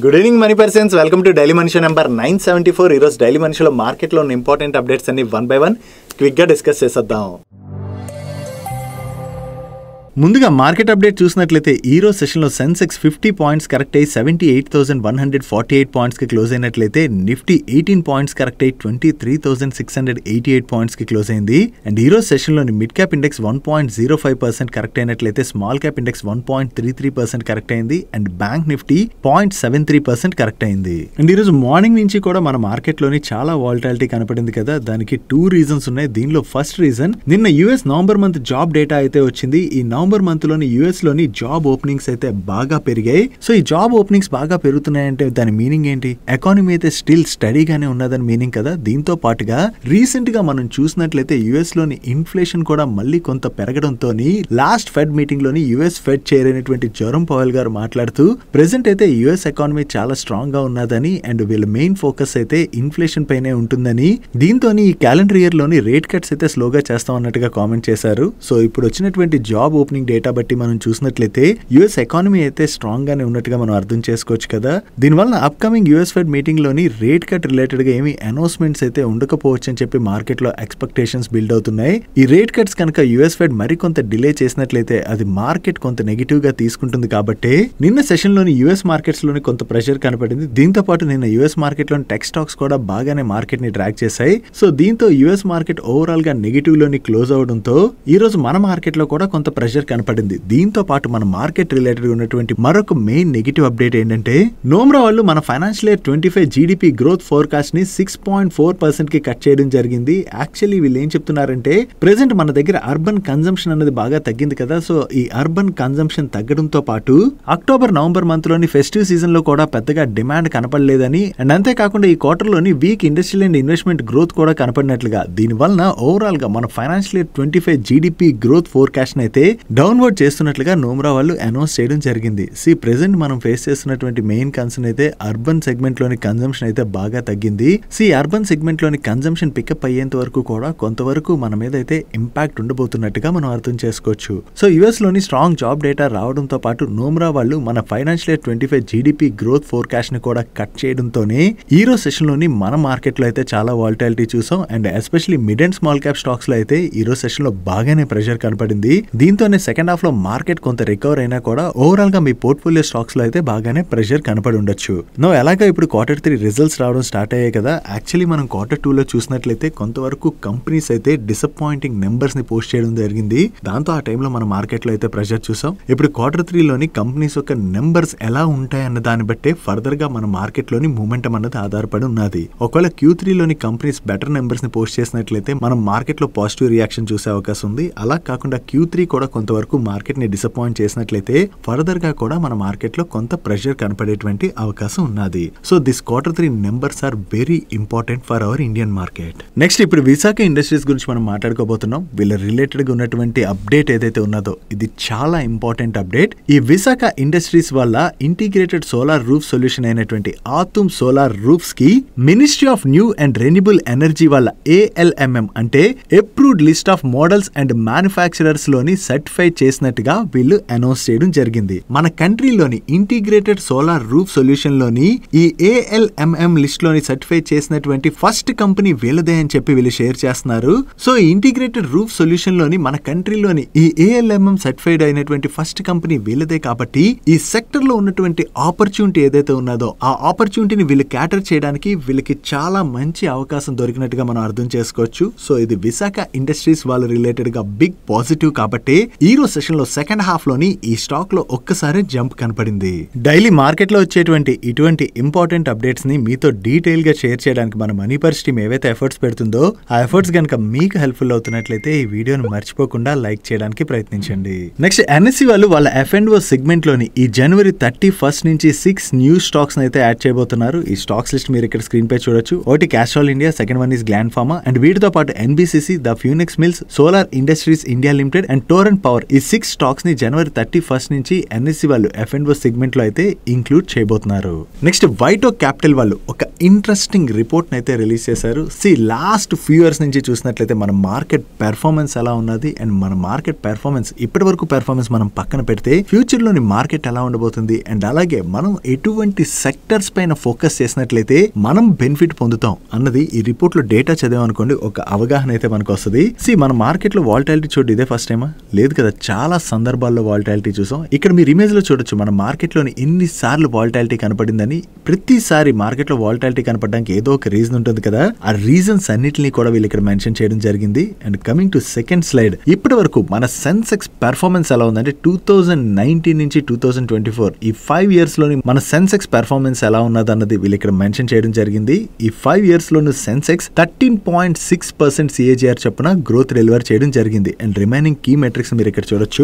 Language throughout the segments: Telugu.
Good evening money persons, welcome to daily మనిషి నెంబర్ 974. ఈరోజు డైలీ మనిషిలో మార్కెట్లో ఉన్న ఇంపార్టెంట్ అప్డేట్స్ అన్ని వన్ బై వన్ క్విక్గా డిస్కస్ చేసేద్దాం. ముందుగా మార్కెట్ అప్డేట్ చూసినట్లయితే ఈ రోజు సెషన్లో సెన్సెక్స్ 50 పాయింట్స్ కరెక్ట్ అయ్యి 78,148 పాయింట్స్కి క్లోజ్ అయినట్లయితే నిఫ్టీ 18 పాయింట్స్ కరెక్ట్ అయ్యి 23,688 పాయింట్స్కి క్లోజ్ అయింది. అండ్ ఈ రోజు సెషన్లోని మిడ్ క్యాప్ ఇండెక్స్ 1.05% కరెక్ట్ అయినట్లయితే స్మాల్ క్యాప్ ఇండెక్స్ 1.33% కరెక్ట్ అయింది. అండ్ బ్యాంక్ నిఫ్టీ 0.73% కరెక్ట్ అయింది. అండ్ ఈ రోజు మార్నింగ్ నుంచి కూడా మన మార్కెట్లోని చాలా వాలటాలిటీ కనపడింది కదా. దానికి 2 రీజన్స్ ఉన్నాయి. దీనిలో ఫస్ట్ రీజన్, నిన్న US November month job data అయితే వచ్చింది. ఈ నవంబర్ మంత్ లోని యుఎస్ లోని జాబ్ ఓపెనింగ్స్ అయితే బాగా పెరిగాయి. సో ఈ జాబ్ ఓపెనింగ్స్ బాగా పెరుగుతున్నాయంటే దాని మీనింగ్ ఏంటి? ఎకానమీ అయితే స్టిల్ స్టడీగానే ఉన్నదని మీనింగ్ కదా. దీంతో పాటుగా రీసెంట్ గా మనం చూసినట్లయితే యుఎస్ లోని ఇన్ఫ్లేషన్ కూడా మళ్ళీ కొంత పెరగడంతో లాస్ట్ ఫెడ్ మీటింగ్ లోని యుఎస్ ఫెడ్ చైర్ అయినటువంటి జెరోమ్ పవెల్ గారు మాట్లాడుతూ ప్రెసెంట్ అయితే యుఎస్ ఎకానమీ చాలా స్ట్రాంగ్ గా ఉన్నదని అండ్ వీళ్ళ మెయిన్ ఫోకస్ అయితే ఇన్ఫ్లేషన్ పైనే ఉంటుందని, దీంతో ఈ క్యాలెండర్ ఇయర్ లోని రేట్ కట్స్ అయితే స్లోగా చేస్తాం అన్నట్టుగా కామెంట్ చేశారు. సో ఇప్పుడు వచ్చినటువంటి జాబ్ ఓపెనింగ్ డేటా బట్టి మనం చూసినట్లయితే యుఎస్ ఎకానమీ అయితే స్ట్రాంగ్ గానే ఉన్నట్టుగా మనం అర్థం చేసుకోవచ్చు కదా. దీనివల్ల అప్కమింగ్ యుఎస్ ఫెడ్ మీటింగ్ లోని రేట్ కట్ రిలేటెడ్ గా ఏమి అనౌన్స్మెంట్స్ అయితే ఉండకపోవచ్చు అని చెప్పి మార్కెట్ లో ఎక్స్పెక్టేషన్స్ బిల్డ్ అవుతున్నాయి. ఈ రేట్ కట్స్ కనుక యుఎస్ ఫెడ్ మరికొంత డిలే చేసినట్లయితే అది మార్కెట్ కొంత నెగిటివ్ గా తీసుకుంటుంది. కాబట్టి నిన్న సెషన్ లోని యుఎస్ మార్కెట్స్ లోని కొంత ప్రెషర్ కనపడింది. దీంతో పాటు నిన్న యుఎస్ మార్కెట్ లోని టెక్ స్టాక్స్ కూడా బాగానే మార్కెట్ ని ట్రాక్ చేశాయి. సో దీంతో యుఎస్ మార్కెట్ ఓవరాల్ గా నెగిటివ్ లోని క్లోజ్ అవడంతో ఈ రోజు మన మార్కెట్ లో కూడా కొంత ప్రెషర్ కనపడింది. దీంతో పాటు మన మార్కెట్ రిలేటెడ్ ఉన్నటువంటి మరొక మెయిన్ నెగిటివ్ అప్డేట్ ఏంటంటే, నోమ్రా వాళ్ళు మన financial year 25 GDP growth forecast ని 6.4% కి కట్ చేయడం జరిగింది. యాక్చువల్లీ వీళ్ళు ఏం చెప్తున్నారంటే, ప్రెసెంట్ మన దగ్గర అర్బన్ కన్జంప్షన్ అనేది బాగా తగ్గింది కదా. సో ఈ అర్బన్ కన్జంప్షన్ తగ్గడంతో పాటు అక్టోబర్ నవంబర్ మంత్ లోని ఫెస్టివ్ సీజన్ లో కూడా పెద్దగా డిమాండ్ కనపడలేదని అండ్ అంతేకాకుండా ఈ క్వార్టర్ లోని week industrial and investment growth కూడా కనపడినట్లుగా, దీని వలన ఓవరాల్ గా మన financial year 25 GDP growth forecast అయితే డౌన్వర్డ్ చేస్తున్నట్లుగా నోమ్రా వాళ్ళు అనౌన్స్ చేయడం జరిగింది. ప్రెసెంట్ మనం ఫేస్ చేస్తున్నటువంటి మెయిన్ కన్సర్న్ అయితే అర్బన్ సెగ్మెంట్ లోని కన్జంప్షన్ అయితే బాగా తగ్గింది. అర్బన్ సెగ్మెంట్ లోని కన్జంప్షన్ పికప్ అయ్యేంత వరకు కూడా కొంతవరకు మన మీద అయితే ఇంపాక్ట్ ఉండబోతున్నట్టుగా మనం అర్థం చేసుకోవచ్చు. సో యుఎస్ లోని స్ట్రాంగ్ జాబ్ డేటా రావడంతో పాటు నోమ్రా వాళ్ళు మన financial year 25 GDP growth forecast ని కూడా కట్ చేయడంతోనే ఈ రోజు సెషన్ లోని మన మార్కెట్ లో అయితే చాలా వాలటాలిటీ చూసాం. And especially mid and small cap stocks లో అయితే ఈ రోజు సెషన్ లో బాగానే ప్రెషర్ కనపడింది. దీంతోనే సెకండ్ హాఫ్ లో మార్కెట్ కొంత రికవర్ అయినా కూడా ఓవరాల్ గా మీ పోర్ట్ఫోలియో స్టాక్స్ లో అయితే బాగానే ప్రెషర్ కనపడి ఉండొచ్చు. ఎలాగా ఇప్పుడు Q3 రిజల్ట్స్ రావడం స్టార్ట్ అయ్యాయి కదా. యాక్చువల్లీ మనం Q2 లో చూసినట్లయితే కొంతవరకు కంపెనీస్ అయితే డిసప్పాయింటింగ్ నెంబర్స్ ని పోస్ట్ చేయడం జరిగింది. దాంతో ఆ టైంలో మన మార్కెట్ లో అయితే ప్రెషర్ చూసాం. ఇప్పుడు Q3 లోని కంపెనీస్ యొక్క నెంబర్స్ ఎలా ఉంటాయన్న దాన్ని బట్టే ఫర్దర్ గా మన మార్కెట్ లోని మూమెంటం అన్నది ఆధారపడి ఉన్నది. ఒకవేళ Q3 లోని కంపెనీస్ బెటర్ నెంబర్స్ ని పోస్ట్ చేసినట్లయితే మనం మార్కెట్ లో పాజిటివ్ రియాక్షన్ చూసే అవకాశం ఉంది. అలా కాకుండా Q3 కూడా కొంతవరకు మార్కెట్ ని డిసప్పాయింట్ చేసినట్లయితే ఫర్దర్ గా కూడా మన మార్కెట్ లో కొంత ప్రెషర్ కనపడేటువంటి అవకాశం ఉన్నది. So this Q3 numbers are very important for our Indian market. Next ఇప్పుడు విశాఖ ఇండస్ట్రీస్ గురించి మనం మాట్లాడుకోబోతున్నాం. వీళ్ళ రిలేటెడ్ గా ఉన్నటువంటి అప్డేట్ ఏదైతే ఉన్నదో ఇది చాలా ఇంపార్టెంట్ అప్డేట్. ఈ విశాఖ ఇండస్ట్రీస్ వల్ల ఇంటిగ్రేటెడ్ సోలార్ రూఫ్ సొల్యూషన్ అయినటువంటి ఆతుమ్ సోలార్ రూఫ్స్ కి ministry of new and renewable energy వల్ల ALMM అంటే approved list of models and manufacturers లోని సర్టిఫై చేసినట్టుగా వీళ్ళు అనౌన్స్ చేయడం జరిగింది. మన కంట్రీలోని ఇంటిగ్రేటెడ్ సోలార్ రూఫ్ సొల్యూషన్ లోని ఈ ALMM లిస్ట్ లోని సర్టిఫై చేసినటువంటి ఫస్ట్ కంపెనీ వీళ్ళదే అని చెప్పి వీళ్ళు షేర్ చేస్తున్నారు. సో ఇంటిగ్రేటెడ్ రూఫ్ సొల్యూషన్ లోని మన కంట్రీలోని ఈ ALMM సర్టిఫైడ్ అయినటువంటి ఫస్ట్ కంపెనీ వీళ్ళదే. కాబట్టి ఈ సెక్టర్ లో ఉన్నటువంటి ఆపర్చునిటీ ఏదైతే ఉన్నదో ఆ ఆపర్చునిటీని వీళ్ళు క్యాటర్ చేయడానికి వీళ్ళకి చాలా మంచి అవకాశం దొరికినట్టుగా మనం అర్థం చేసుకోవచ్చు. సో ఇది విశాఖ ఇండస్ట్రీస్ వాళ్ళ రిలేటెడ్ గా బిగ్ పాజిటివ్. కాబట్టి ఈ రోజు సెషన్ లో సెకండ్ హాఫ్ లోని ఈ స్టాక్ లో ఒక్కసారి జంప్ కనపడింది. డైలీ మార్కెట్ లో వచ్చేటువంటి ఇటువంటి ఇంపార్టెంట్ అప్డేట్స్ ని మీతో డీటెయిల్ గా షేర్ చేయడానికి మన మనీ పర్స్ టీమ్ ఏవైతే ఎఫర్ట్స్ పెడుతుందో ఆ ఎఫర్ట్స్ గనక మీకు హెల్ప్ఫుల్ అవుతున్నట్లయితే ఈ వీడియోని మర్చిపోకుండా లైక్ చేయడానికి ప్రయత్నించండి. నెక్స్ట్ NSE వాళ్ళు వాళ్ళ F&O సెగ్మెంట్ లోని ఈ జనవరి 31 నుంచి 6 న్యూ స్టాక్స్ అయితే యాడ్ చేయబోతున్నారు. ఈ స్టాక్స్ లిస్ట్ మీరు ఇక్కడ స్క్రీన్ పై చూడొచ్చు. ఒకటి Castrol India, second one is Gland Pharma and వీటితో పాటు NBCC, the Phoenix Mills, Solar Industries India Limited and Torrent Power Power ఈ 6 స్టాక్స్ ని జనవరి 31st నుంచి ఎన్ఎస్సి వాళ్ళు F&O సెగ్మెంట్ లో అయితే ఇంక్లూడ్ చేయబోతున్నారు. నెక్స్ట్ వైటో క్యాపిటల్ వాళ్ళు ఒక ఇంట్రెస్టింగ్ రిపోర్ట్ అయితే రిలీజ్ చేశారు. లాస్ట్ ఫ్యూ ఇయర్స్ నుంచి చూసినట్లయితే మన మార్కెట్ పెర్ఫార్మెన్స్ ఎలా ఉన్నది అండ్ మన మార్కెట్ పెర్ఫార్మెన్స్ ఇప్పటి వరకు పెర్ఫార్మెన్స్ మనం పక్కన పెడితే ఫ్యూచర్ లోని మార్కెట్ ఎలా ఉండబోతుంది అండ్ అలాగే మనం ఎటువంటి సెక్టర్స్ పైన ఫోకస్ చేసినట్లయితే మనం బెనిఫిట్ పొందుతాం అన్నది ఈ రిపోర్ట్ లో డేటా చదివామనుకోండి ఒక అవగాహన అయితే మనకు వస్తుంది. మన మార్కెట్ లో వాలటాలిటీ చూడు ఇదే ఫస్ట్ టైమా? లేదు కదా, చాలా సందర్భాల్లో వాలటాలిటీ చూసాం. ఇక్కడ మీరు ఇమేజ్ లో చూడొచ్చు మన మార్కెట్ లోని ఎన్నిసార్లు వాలటాలిటీ కనపడిందని. ప్రతిసారి మార్కెట్ లో వాలటాలిటీ కనపడడానికి ఏదో ఒక రీజన్ ఉంటుంది కదా, ఆ రీజన్స్ అన్నిటిని కూడా వీళ్ళు ఇక్కడ మెన్షన్ చేయడం జరిగింది. And coming to second slide, ఇప్పటి వరకు మన సెన్సెక్స్ పెర్ఫార్మెన్స్ ఎలా ఉందంటే 2019 నుంచి 2024 ఈ 5 years లోని మన సెన్సెక్స్ పెర్ఫార్మెన్స్ ఎలా ఉన్నది అన్నది వీళ్ళు ఇక్కడ మెన్షన్ చేయడం జరిగింది. ఈ 5 years లోని సెన్సెక్స్ 13.6% CAGR చొప్పున గ్రోత్ డెలివర్ చేయడం జరిగింది. అండ్ రిమైనింగ్ కీ మెట్రిక్స్ మీరు ఇక్కడ చూడొచ్చు.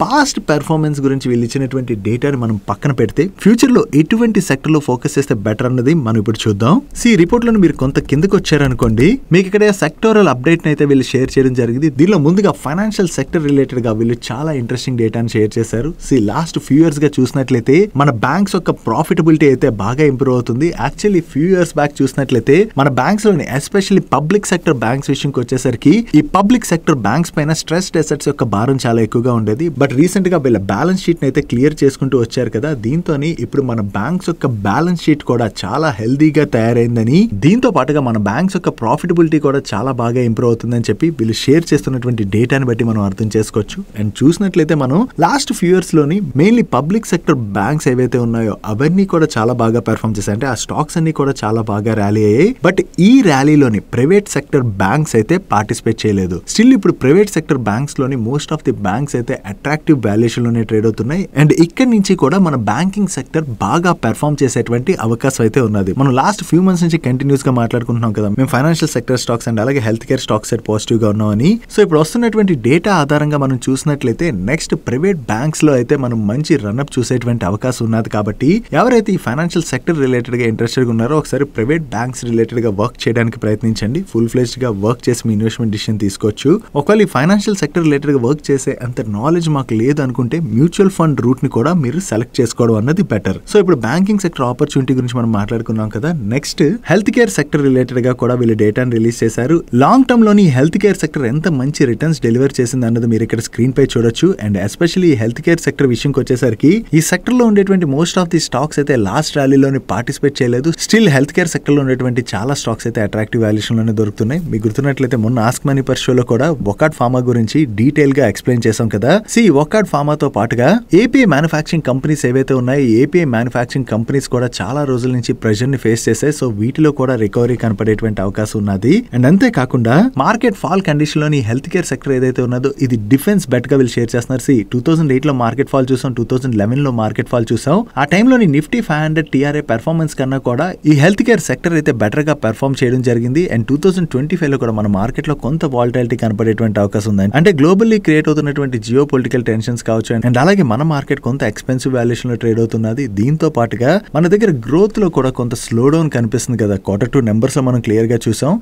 పాస్ట్ పెర్ఫార్మెన్స్ గురించి వీళ్ళు ఇచ్చినటువంటి డేటాని మనం పక్కన పెడితే ఫ్యూచర్ లో ఎటువంటి సెక్టర్ లో ఫోకస్ చేస్తే బెటర్ అన్నది మనం ఇప్పుడు చూద్దాం. రిపోర్ట్ లో మీరు కొంత కిందకు వచ్చారనుకోండి, మీకు ఇక్కడ సెక్టోరల్ అప్డేట్ అయితే వీళ్ళు షేర్ చేయడం జరిగింది. దీనిలో ముందుగా ఫైనాన్షియల్ సెక్టర్ రిలేటెడ్ గా వీళ్ళు చాలా ఇంట్రెస్టింగ్ డేటాని షేర్ చేశారు. లాస్ట్ ఫ్యూ ఇయర్స్ గా చూసినట్లయితే మన బ్యాంక్స్ యొక్క ప్రాఫిటబిలిటీ అయితే బాగా ఇంప్రూవ్ అవుతుంది. యాక్చువల్లీ ఫ్యూ ఇయర్స్ బ్యాక్ చూసినట్లయితే మన బ్యాంక్స్ లోని ఎస్పెషల్లీ పబ్లిక్ సెక్టర్ బ్యాంక్స్ విషయంకి వచ్చేసరికి ఈ పబ్లిక్ సెక్టర్ బ్యాంక్స్ పైన స్ట్రెస్డ్ అసెట్స్ యొక్క భారం చాలా ఎక్కువగా ఉండేది. బట్ రీసెంట్ గా వీళ్ళ బ్యాలెన్స్ షీట్ అయితే క్లియర్ చేసుకుంటూ వచ్చారు కదా, దీంతో ఇప్పుడు మన బ్యాంక్స్ యొక్క బ్యాలెన్స్ షీట్ కూడా చాలా హెల్దీగా తయారైందని, దీంతో పాటుగా మన బ్యాంక్స్ యొక్క ప్రాఫిటబిలిటీ కూడా చాలా బాగా ఇంప్రూవ్ అవుతుందని చెప్పి వీళ్ళు షేర్ చేస్తున్నటువంటి డేటాని బట్టి మనం అర్థం చేసుకోవచ్చు. అండ్ చూసినట్లయితే మనం లాస్ట్ ఫ్యూ ఇయర్స్ లోని మెయిన్లీ పబ్లిక్ సెక్టర్ బ్యాంక్స్ ఏవైతే ఉన్నాయో అవన్నీ కూడా చాలా బాగా పెర్ఫార్మ్ చేశాయి. అంటే ఆ స్టాక్స్ అన్ని కూడా చాలా బాగా ర్యాలీ అయ్యాయి. బట్ ఈ ర్యాలీలోని ప్రైవేట్ సెక్టర్ బ్యాంక్స్ అయితే పార్టిసిపేట్ చేయలేదు. స్టిల్ ఇప్పుడు ప్రైవేట్ సెక్టర్ బ్యాంక్స్ లోని మోస్ట్ ఆఫ్ ది బ్యాంక్స్ అయితే అట్రాక్టివ్ వాల్యుయేషన్ లోనే ట్రేడ్ అవుతున్నాయి. అండ్ ఇక్కడ నుంచి కూడా మన బ్యాంకింగ్ సెక్టర్ బాగా పెర్ఫార్మ్ చేసేటువంటి అవకాశం అయితే ఉన్నది. మనం లాస్ట్ ఫ్యూ మంత్స్ నుంచి కంటిన్యూస్ గా మాట్లాడుకుంటున్నాం కదా, మేము ఫైనాన్షియల్ సెక్టర్ స్టాక్స్ అండ్ అలాగే హెల్త్ కేర్ స్టాక్స్ పాజిటివ్ గా ఉన్నామని. ఇప్పుడు వస్తున్నటువంటి డేటా ఆధారంగా మనం చూసినట్లయితే నెక్స్ట్ ప్రైవేట్ బ్యాంక్స్ లో అయితే మనం మంచి రన్అప్ చూసేటువంటి అవకాశం ఉన్నది. కాబట్టి ఎవరైతే ఈ ఫైనాన్షియల్ సెక్టర్ రిలేటెడ్ గా ఇంట్రెస్టెడ్ గా ఉన్నారో ఒకసారి ప్రైవేట్ బ్యాంక్స్ రిలేటెడ్ గా వర్క్ చేయడానికి ప్రయత్నించండి. ఫుల్ ఫ్లెజ్డ్ గా వర్క్ చేసి మీ ఇన్వెస్ట్మెంట్ డిసిషన్ తీసుకోవచ్చు. ఒకవేళ ఈ ఫైనాన్షియల్ సెక్టర్ రిలేటెడ్ గా వర్క్ చేసే అంత నాలెడ్జ్ మాకు లేదు అనుకుంటే మ్యూచువల్ ఫండ్ రూట్ ని కూడా మీరు సెలెక్ట్ చేసుకోవడం అన్నది బెటర్. ఇప్పుడు బ్యాంకింగ్ సెక్టర్ ఆపర్చునిటీ గురించి మనం మాట్లాడుకున్నాం కదా, next health care sector related గా కూడా వీళ్ళు డేటాను రిలీజ్ చేశారు. లాంగ్ టర్మ్ లోని హెల్త్ కేర్ సెక్టర్ ఎంత మంచి రిటర్న్స్ డెలివర్ చేసింది అన్నది మీరు ఇక్కడ స్క్రీన్ పై చూడొచ్చు. And especially health care sector విషయంకి వచ్చేసరికి ఈ సెక్టర్ లో ఉండేటువంటి మోస్ట్ ఆఫ్ ది స్టాక్స్ అయితే లాస్ట్ ర్యాలీలోని పార్టిసిపేట్ చేయలేదు. స్టిల్ హెల్త్ కేర్ సెక్టర్ లో ఉండేటువంటి చాలా స్టాక్స్ అయితే అట్రాక్టివ్ వాల్యుయేషన్ లోనే దొరుకుతున్నాయి. మీకు గుర్తున్నట్లయితే మొన్న ఆస్క్ మనీ పర్ షోలో కూడా వొకాడ్ ఫార్మా గురించి డీటెయిల్ గా ఎక్స్ప్లెయిన్ చేసాం కదా. వొకాడ్ ఫార్మాతో పాటుగా ఏపీఐ మ్యానుఫ్యాక్చరింగ్ కంపెనీస్ ఏవైతే ఉన్నాయో ఏపీఐ మ్యానుఫ్యాక్చరింగ్ కంపెనీస్ కూడా చాలా రోజుల నుంచి ప్రెషర్ ని ఫేస్ చేశాయి. వీటిలో కూడా రికవరీ కనపడేటువంటి అవకాశం ఉన్నది. అండ్ అంతేకాకుండా మార్కెట్ ఫాల్ కండిషన్ లోని హెల్త్ కేర్ సెక్టర్ ఏదైతే ఉన్నదో ఇది డిఫెన్స్ బెట్ గా వీళ్ళు షేర్ చేస్తున్నారు. 2008 లో మార్కెట్ ఫాల్ చూసాం, 2011 లో మార్కెట్ ఫాల్ చూసాం. ఆ టైంలోని నిఫ్టీ 500 TRA పెర్ఫార్మెన్స్ కన్నా కూడా ఈ హెల్త్ కేర్ సెక్టర్ అయితే బెటర్ గా పెర్ఫార్మ్ చేయడం జరిగింది. అండ్ 2025 లో కూడా మన మార్కెట్ లో కొంత వాలటాలిటీ కనపడేటువంటి అవకాశం ఉంది. అంటే గ్లోబల్లీ క్రియేట్ అవుతున్నటువంటి జియో పొలిటికల్ టెన్షన్స్ కావచ్చు అండ్ అలాగే మన మార్కెట్ కొంత ఎక్స్పెన్సివ్ వాల్యుయేషన్ లో ట్రేడ్ అవుతున్నది. దీంతో పాటుగా మన దగ్గర గ్రోత్ లో కూడా కొంత స్లో డౌన్ కనిపిస్తుంది కదా, Q2 నెంబర్స్ లో మనం క్లియర్ గా చూసాం.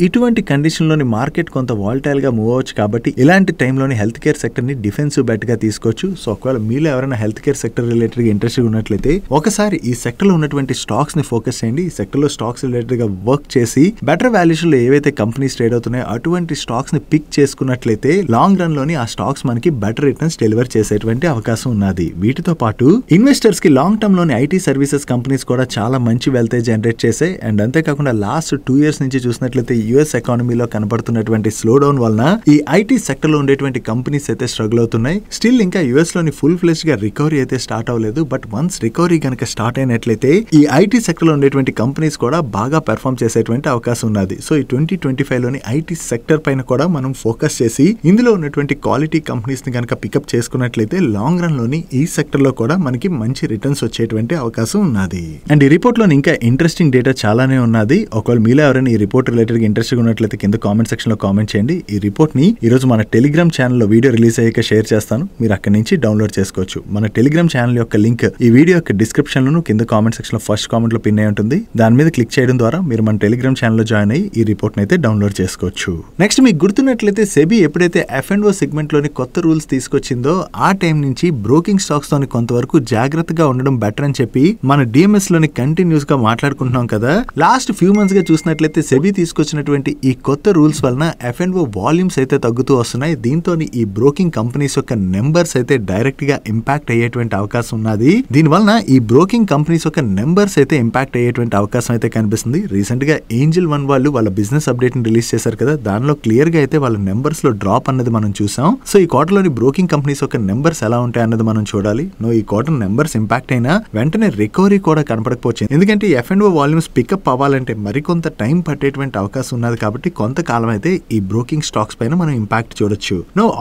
ఇటువంటి కండిషన్ లోని మార్కెట్ కొంత వాలటైల్ గా మూవ్ అవచ్చు. కాబట్టి ఇలాంటి టైంలోని హెల్త్ కేర్ సెక్టర్ ని డిఫెన్సివ్ బెట్ గా తీసుకోవచ్చు. ఒకవేళ మీలో ఎవరైనా హెల్త్ కేర్ సెక్టర్ రిలేటెడ్ గా ఇంట్రెస్ట్ ఉన్నట్లయితే ఒకసారి ఈ సెక్టర్ లో ఉన్నటువంటి స్టాక్స్ ని ఫోకస్ చేయండి. ఈ సెక్టర్ లో స్టాక్స్ రిలేటెడ్ గా వర్క్ చేసి బెటర్ వాల్యుయేషన్ లో ఏవైతే కంపెనీస్ ట్రేడ్ అవుతున్నాయో అటువంటి స్టాక్స్ ని పిక్ చేసుకున్నట్లయితే లాంగ్ రన్ లోని ఆ స్టాక్స్ మనకి బెటర్ రిటర్న్స్ డెలివర్ చేసేటువంటి అవకాశం ఉన్నది. వీటితో పాటు ఇన్వెస్టర్స్ కి లాంగ్ టర్మ్ లోని ఐటీ సర్వీసెస్ కంపెనీస్ కూడా చాలా మంచి వెల్త్ జనరేట్ చేసాయి. అండ్ అంతేకాకుండా లాస్ట్ 2 years నుంచి చూసినట్లయితే యుఎస్ ఎకానమీలో కనబడుతున్నటువంటి స్లో డౌన్ వలన ఈ ఐటీ సెక్టర్ లో ఉండేటువంటి కంపెనీస్ అయితే స్ట్రగుల్ అవుతున్నాయి. స్టిల్ ఇంకా యుఎస్ లోని ఫుల్ ఫ్లెజ్డ్ గా రికవరీ అయితే స్టార్ట్ అవ్వలేదు. బట్ వన్స్ రికవరీ కనుక స్టార్ట్ అయినట్లయితే ఈ ఐటీ సెక్టర్ లో ఉండేటువంటి కంపెనీస్ కూడా బాగా పెర్ఫార్మ్ చేసేటువంటి అవకాశం ఉన్నది. ఈ 2025 లోని ఐటీ సెక్టర్ పైన కూడా మనం ఫోకస్ చేసి ఇందులో ఉన్నటువంటి క్వాలిటీ కంపెనీస్ ని కనుక పికప్ చేసుకున్నట్లయితే లాంగ్ రన్ లోని ఈ సెక్టర్ లో కూడా మనకి మంచి రిటర్న్స్ వచ్చేటువంటి అవకాశం ఉన్నది. అండ్ ఈ రిపోర్ట్ లో ఇంకా ఇంట్రెస్టింగ్ డేటా చాలానే ఉన్నది. ఒకవేళ మీలో ఎవరైనా ఈ రిపోర్ట్ రిలేటెడ్ గా ఇంట్రెస్ట్ ఉన్నట్లయితే కింద కామెంట్ సెక్షన్ లో కామెంట్ చేయండి. ఈ రిపోర్ట్ ని ఈ రోజు మన టెలిగ్రామ్ ఛానల్ లో వీడియో రిలీజ్ అయ్యాక షేర్ చేస్తాను. మీరు అక్కడి నుంచి డౌన్లోడ్ చేసుకోవచ్చు. మన టెలిగ్రామ్ ఛానల్ యొక్క లింక్ ఈ వీడియో యొక్క డిస్క్రిప్షన్ లోను కింద కామెంట్ సెక్షన్ లో ఫస్ట్ కామెంట్ లో పిన్ అయి ఉంటుంది. దాని మీద క్లిక్ చేయడం ద్వారా మీరు మన టెలిగ్రామ్ ఛానల్ లో జాయిన్ అయ్యి ఈ రిపోర్ట్ అయితే డౌన్లోడ్ చేసుకోవచ్చు. నెక్స్ట్ మీకు గుర్తున్నట్లయితే సెబీ ఎప్పుడైతే F&O సెగ్మెంట్ లోని తోని కొత్త రూల్స్ తీసుకొచ్చిందో ఆ టైం నుంచి బ్రోకింగ్ స్టాక్స్ తోని కొంతవరకు జాగ్రత్తగా ఉండడం బెటర్ అని చెప్పి మన డిఎంఎస్ లోని కంటిన్యూస్ గా మాట్లాడుకుంటున్నాం కదా. లాస్ట్ ఫ్యూ మంత్స్ గా చూసినట్లయితే సెబీ తీసుకొచ్చినటువంటి ఈ కొత్త రూల్స్ వలన F&O వాల్యూమ్స్ అయితే తగ్గుతూ వస్తున్నాయి. దీంతో ఈ బ్రోకింగ్ కంపెనీస్ యొక్క నెంబర్స్ అయితే డైరెక్ట్ గా ఇంపాక్ట్ అయ్యేటువంటి అవకాశం ఉన్నది. దీనివల్ల ఈ బ్రోకింగ్ కంపెనీస్ యొక్క నెంబర్స్ అయితే ఇంపాక్ట్ అయ్యేటువంటి అవకాశం అయితే కనిపిస్తుంది. రీసెంట్ గా ఏంజల్ వన్ వాళ్ళు వాళ్ళ బిజినెస్ అప్డేట్ ని రిలీజ్ చేశారు కదా, దానిలో క్లియర్ గా అయితే వాళ్ళ నెంబర్స్ లో డ్రాప్ అన్నది మనం చూసాం. సో ఈ క్వార్టర్ లోని బ్రోకింగ్ కంపెనీస్ యొక్క నెంబర్స్ ఎలా ఉంటాయి అన్నది మనం చూడాలి. ఈ క్వార్టర్ నెంబర్స్ ఇంపాక్ట్ అయినా వెంటనే రికవరీ కూడా కనపడకపోవచ్చు. ఎందుకంటే F&O వాల్యూమ్స్ పికప్ అవ్వాలంటే మరికొంత టైం పట్టేటువంటి అవకాశం ఉన్నది. కాబట్టి కొంతకాలం అయితే ఈ బ్రోకింగ్ స్టాక్స్ పైన మనం ఇంపాక్ట్ చూడొచ్చు.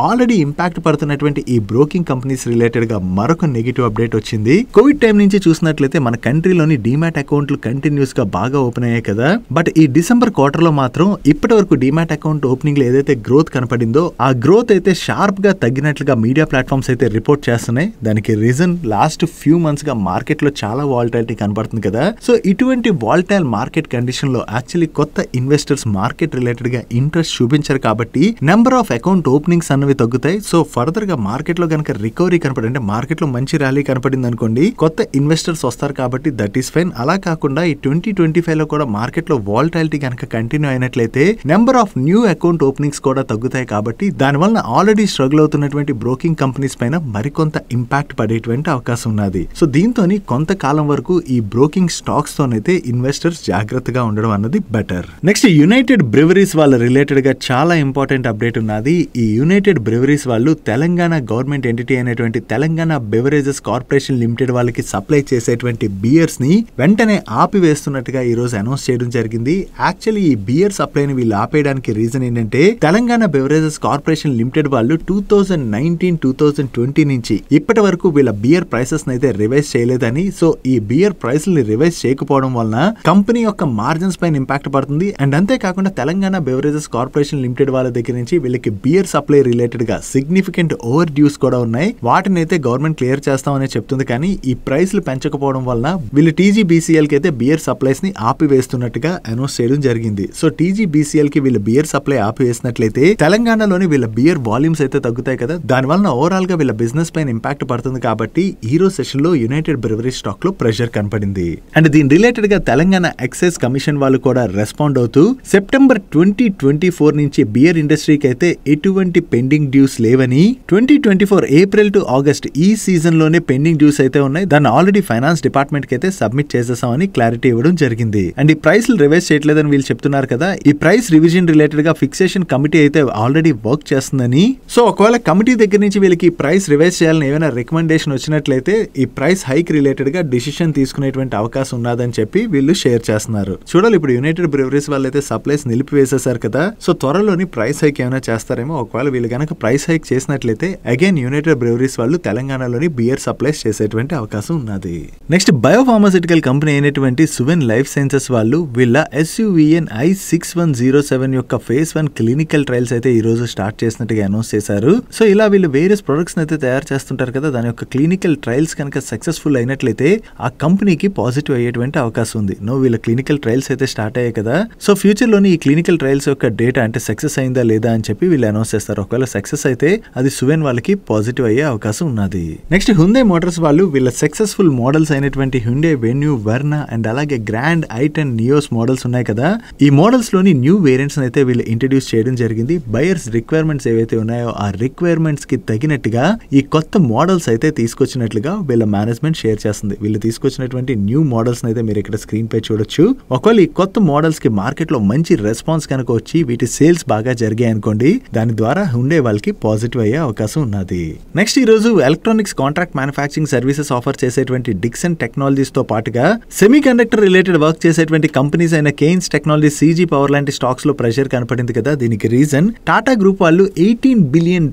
ఆల్రెడీ ఇంపాక్ట్ పడుతున్నటువంటి ఈ బ్రోకింగ్ కంపెనీస్ రిలేటెడ్ గా మరొక నెగిటివ్ అప్డేట్ వచ్చింది. కోవిడ్ టైం నుంచి చూసినట్లయితే మన కంట్రీలోని డీమ్యాట్ అకౌంట్లు కంటిన్యూస్ గా బాగా ఓపెన్ అయ్యాయి కదా. బట్ ఈ డిసెంబర్ క్వార్టర్ లో మాత్రం ఇప్పటి వరకు డీమ్యాట్ అకౌంట్ ఓపెనింగ్ లో ఏదైతే గ్రోత్ కనపడిందో ఆ గ్రోత్ అయితే షార్ప్ గా తగ్గినట్లుగా మీడియా ప్లాట్ఫామ్స్ అయితే రిపోర్ట్ చేస్తున్నాయి. దానికి రీజన్ లాస్ట్ ఫ్యూ మంత్స్ గా మార్కెట్ లో చాలా వాలటాలిటీ కనపడుతుంది కదా. సో ఇటువంటి వాలటైల్ మార్కెట్ కండిషన్ లో యాక్చువల్లీ కొత్త ఇన్వెస్టర్స్ మార్కెట్ రిలేటెడ్ గా ఇంట్రెస్ట్ చూపించారు కాబట్టి నెంబర్ ఆఫ్ అకౌంట్ ఓపెనింగ్స్ అన్నవి తగ్గుతాయి. సో ఫర్దర్ గా మార్కెట్ లో కనుక రికవరీ కనపడి అంటే మార్కెట్ లో మంచి ర్యాలీ కనపడింది అనుకోండి, కొత్త ఇన్వెస్టర్స్ వస్తారు కాబట్టి దట్ ఈస్ ఫైన్. అలా కాకుండా ఈ 2025 లో కూడా మార్కెట్ లో వాలటాలిటీ కనుక కంటిన్యూ అయినట్లయితే number of new account openings కూడా తగ్గుతాయి. కాబట్టి దానివల్ల ఆల్రెడీ స్ట్రగుల్ అవుతున్నటువంటి బ్రోకింగ్ కంపెనీస్ పైన మరికొంత ఇంపాక్ట్ పడేటువంటి అవకాశం ఉన్నది. సో దీంతో కొంతకాలం వరకు ఈ బ్రోకింగ్ స్టాక్స్ తోనైతే ఇన్వెస్టర్స్ జాగ్రత్తగా ఉండడం అన్నది బెటర్. నెక్స్ట్ యునైటెడ్ బ్రెవరీస్ వాళ్ళ రిలేటెడ్ గా చాలా ఇంపార్టెంట్ అప్డేట్ ఉన్నది. ఈ యునైటెడ్ బ్రెవరీస్ వాళ్ళు తెలంగాణ గవర్నమెంట్ ఎంటిటీ అయినటువంటి తెలంగాణ బెవరేజెస్ కార్పొరేషన్ లిమిటెడ్ వాళ్ళకి సప్లై చేసేటువంటి బియర్స్ ని వెంటనే ఆపివేస్తున్నట్టుగా ఈ రోజు అనౌన్స్ చేయడం జరిగింది. యాక్చువల్లీ ఈ బియర్ సప్లైని వీళ్ళు ఆపేయడానికి రీజన్ ఏంటంటే తెలంగాణ బెవరేజెస్ కార్పొరేషన్ లిమిటెడ్ వాళ్ళు 2019-2020 నుంచి ఇప్పటి వరకు వీళ్ళ బియర్ ప్రైసెస్ అయితే రివైజ్ చేయలేదని. సో ఈ బియర్ ప్రైస్ని రివైజ్ చేయకపోవడం వలన కంపెనీ యొక్క మార్జిన్స్ పైన ఇంపాక్ట్ పడుతుంది. అండ్ అంతేకాకుండా తెలంగాణ బెవరేజెస్ కార్పొరేషన్ లిమిటెడ్ వాళ్ళ దగ్గర నుంచి వీళ్ళకి బియర్ సప్లై రిలేటెడ్ గా సిగ్నిఫికెంట్ ఓవర్ డ్యూస్ కూడా ఉన్నాయి. వాటిని అయితే గవర్నమెంట్ క్లియర్ చేస్తామని చెప్తుంది. కానీ ఈ ప్రైస్లు పెంచకపోవడం వలన వీళ్ళు TGBCL కి అయితే బియర్ సప్లైస్ ని ఆపివేస్తున్నట్టుగా అనౌన్స్ చేయడం జరిగింది. సో TGBCL కి వీళ్ళ బియర్ సప్లై ఆపివేసినట్లయితే తెలంగాణలోని వీళ్ళ బియర్ వాల్యూమ్స్ అయితే తగ్గుతాయి కదా. దానివల్ల ఓవరాల్ గా వీళ్ళ బిజినెస్ పైన ఇంపాక్ట్ పడుతుంది. కాబట్టి ఈ రోజు సెషన్ లో యునైటెడ్ బ్రెవరీ స్టాక్ లో ప్రెషర్ కనపడింది. అండ్ దీని రిలేటెడ్ గా తెలంగాణ ఎక్సైజ్ కమిషన్ వాళ్ళు కూడా రెస్పాండ్ అవుతూ సెప్టెంబర్ 2024 నుంచి బియర్ ఇండస్ట్రీకి అయితే ఎటువంటి పెండింగ్ డ్యూస్ లేవని, 2024 ఏప్రిల్ టు ఆగస్ట్ ఈ సీజన్ లోనే పెండింగ్ డ్యూస్ అయితే ఉన్నాయి, దాన్ని ఆల్రెడీ ఫైనాన్స్ డిపార్ట్మెంట్ కి అయితే సబ్మిట్ చేసేసామని క్లారిటీ ఇవ్వడం జరిగింది. అండ్ ఈ ప్రైస్ రివైజ్ చేయట్లేదని వీళ్ళు చెప్తున్నారు కదా. ఈ ప్రైస్ రివిజన్ రిలేటెడ్ గా ఫిక్సేషన్ కమిటీ అయితే ఆల్రెడీ వర్క్ చేస్తుందని. సో ఒకవేళ కమిటీ దగ్గర నుంచి వీళ్ళకి ప్రైస్ రివైజ్ చేయాలని ఏమైనా రికమెండేషన్ వచ్చినట్లయితే ఈ ప్రైస్ హైక్ రిలేటెడ్ గా డిసిషన్ తీసుకునేటువంటి అవకాశం ఉన్నదని చెప్పి వీళ్ళు షేర్ చేస్తున్నారు. చూడాలి ఇప్పుడు యునైటెడ్ బ్రెవరీస్ వాళ్ళు అయితే సప్లైస్ నిలిపివేసేసారు కదా. సో త్వరలోని ప్రైస్ హైక్ ఏమైనా చేస్తారేమో. ఒకవేళ వీళ్ళు కనుక ప్రైస్ హైక్ చేసినట్లయితే అగైన్ యునైటెడ్ బ్రెవరీస్ వాళ్ళు తెలంగాణలోని బియర్ సప్లైస్ చేసేటువంటి అవకాశం ఉన్నది. నెక్స్ట్ బయోఫార్మాసిటికల్ కంపెనీ అయినటువంటి సువెన్ లైఫ్ సైన్సెస్ వాళ్ళు వీళ్ళ SUVN-I6107 యొక్క ఫేజ్ 1 క్లినికల్ ట్రయల్స్ అయితే ఈ రోజు స్టార్ట్ చేసినట్టుగా అనౌన్స్ చేశారు. సో ఇలా వీళ్ళు వేరియస్ ప్రొడక్ట్స్ అయితే తయారు చేస్తుంటారు కదా, దాని యొక్క క్లినికల్ ట్రయల్స్ కనుక సక్సెస్ఫుల్ అయినట్లయితే ఆ కంపెనీకి పాజిటివ్ అయ్యేటువంటి అవకాశం ఉంది. వీళ్ళ క్లినికల్ ట్రయల్స్ అయితే స్టార్ట్ అయ్యాయి కదా. సో ఫ్యూచర్ లోని ఈ క్లినికల్ ట్రయల్స్ యొక్క డేటా అంటే సక్సెస్ అయిందా లేదా అని చెప్పి వీళ్ళు అనౌన్స్ చేస్తారు. ఒకవేళ సక్సెస్ అయితే అది సువెన్ వాళ్ళకి పాజిటివ్ అయ్యే అవకాశం ఉన్నది. నెక్స్ట్ హ్యుండై మోటార్స్ వాళ్ళు వీళ్ళ సక్సెస్ఫుల్ మోడల్స్ అయినటువంటి హ్యుండై వెన్యూ, వెర్నా అండ్ అలాగే గ్రాండ్ i10 నియోస్ మోడల్స్ ఉన్నాయి కదా. ఈ మోడల్స్ లోని న్యూ వేరియంట్స్ అయితే వీళ్ళు ఇంట్రడ్యూస్ చేయడం జరిగింది. బయర్స్ రిక్వైర్మెంట్స్ ఏవైతే ఉన్నాయో ఆ రిక్వైర్మెంట్స్ కి తగినట్టుగా ఈ కొత్త మోడల్స్ అయితే తీసుకొచ్చినట్లుగా వీళ్ళ మేనేజ్మెంట్ షేర్ చేస్తుంది. వీళ్ళు తీసుకొచ్చినటువంటి న్యూ మోడల్స్ అయితే మీరు ఇక్కడ స్క్రీన్ పై చూడొచ్చు. ఒకవేళ ఈ కొత్త మోడల్స్ కి మార్కెట్ లో మంచి రెస్పాన్స్ కనుక వచ్చి వీటి సేల్స్ బాగా జరిగాయి అనుకోండి, దాని ద్వారా హ్యుండై వాళ్ళకి పాజిటివ్ అయ్యే అవకాశం ఉన్నది. నెక్స్ట్ ఈ రోజు electronics contract manufacturing services offer చేసేటువంటి డిక్సన్ టెక్నాలజీస్ తో పాటుగా సెమీ కండక్టర్ రిలేటెడ్ వర్క్ చేసేటువంటి కంపెనీస్ అయిన కేన్స్ టెక్నాలజీ, CG పవర్ లాంటి స్టాక్స్ లో ప్రెషర్ కనపడింది కదా. దీనికి రీజన్ టాటా గ్రూప్ వాళ్ళు $18 బిలియన్